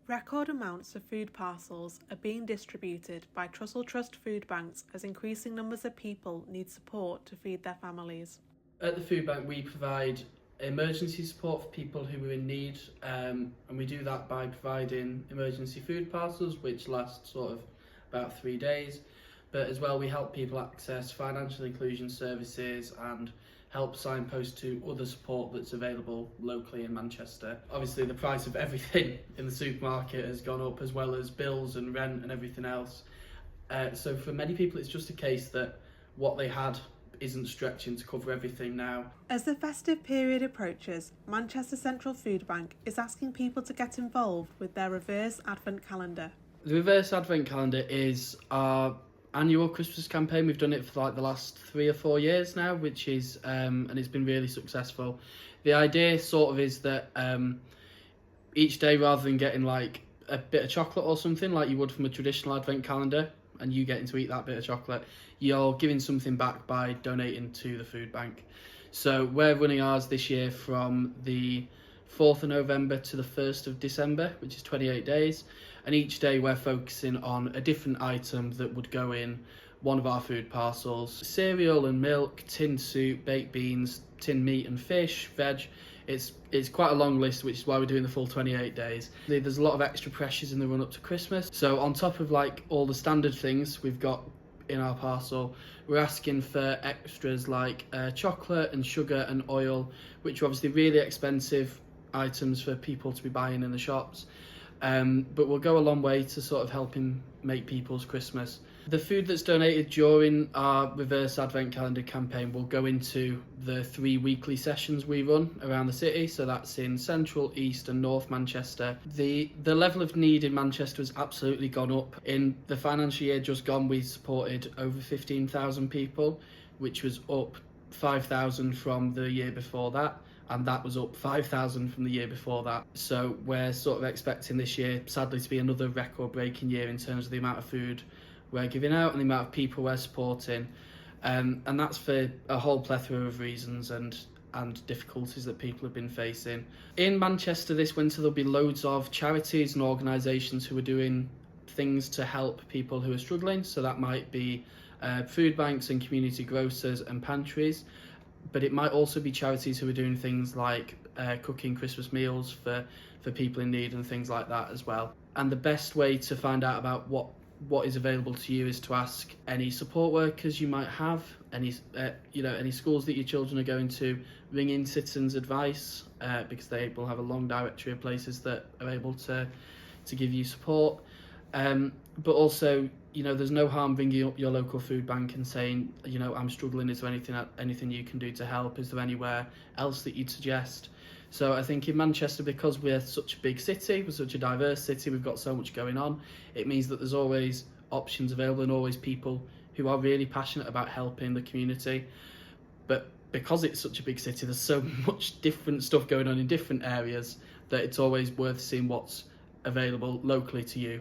Record amounts of food parcels are being distributed by Trussell Trust food banks as increasing numbers of people need support to feed their families. At the food bank, we provide emergency support for people who are in need, and we do that by providing emergency food parcels, which last sort of about 3 days. But as well, we help people access financial inclusion services and help signpost to other support that's available locally in Manchester. Obviously, the price of everything in the supermarket has gone up, as well as bills and rent and everything else. So for many people, it's just a case that what they had isn't stretching to cover everything now. As the festive period approaches, Manchester Central Foodbank is asking people to get involved with their reverse advent calendar. The reverse advent calendar is our annual Christmas campaign. We've done it for like the last 3 or 4 years now, which is and it's been really successful. The idea sort of is that each day, rather than getting like a bit of chocolate or something like you would from a traditional advent calendar, and you getting to eat that bit of chocolate, you're giving something back by donating to the food bank. So we're running ours this year from the 4th of November to the 1st of December, which is 28 days. And each day we're focusing on a different item that would go in one of our food parcels. Cereal and milk, tinned soup, baked beans, tinned meat and fish, veg. It's quite a long list, which is why we're doing the full 28 days. There's a lot of extra pressures in the run up to Christmas. So on top of like all the standard things we've got in our parcel, we're asking for extras like chocolate and sugar and oil, which are obviously really expensive items for people to be buying in the shops. But will go a long way to sort of helping make people's Christmas. The food that's donated during our reverse advent calendar campaign will go into the 3 weekly sessions we run around the city. So that's in Central, East and North Manchester. The level of need in Manchester has absolutely gone up. In the financial year just gone, we supported over 15,000 people, which was up 5,000 from the year before that. And that was up 5,000 from the year before that. So we're sort of expecting this year, sadly, to be another record-breaking year in terms of the amount of food we're giving out and the amount of people we're supporting. And that's for a whole plethora of reasons and difficulties that people have been facing. In Manchester this winter, there'll be loads of charities and organisations who are doing things to help people who are struggling. So that might be food banks and community grocers and pantries. But it might also be charities who are doing things like cooking Christmas meals for people in need and things like that as well. And the best way to find out about what is available to you is to ask any support workers you might have, any schools that your children are going to, ring in Citizens Advice because they will have a long directory of places that are able to give you support. But also, there's no harm ringing up your local food bank and saying, I'm struggling, is there anything you can do to help? Is there anywhere else that you'd suggest? So I think in Manchester, because we're such a big city, we're such a diverse city, we've got so much going on, it means that there's always options available and always people who are really passionate about helping the community. But because it's such a big city, there's so much different stuff going on in different areas that it's always worth seeing what's available locally to you.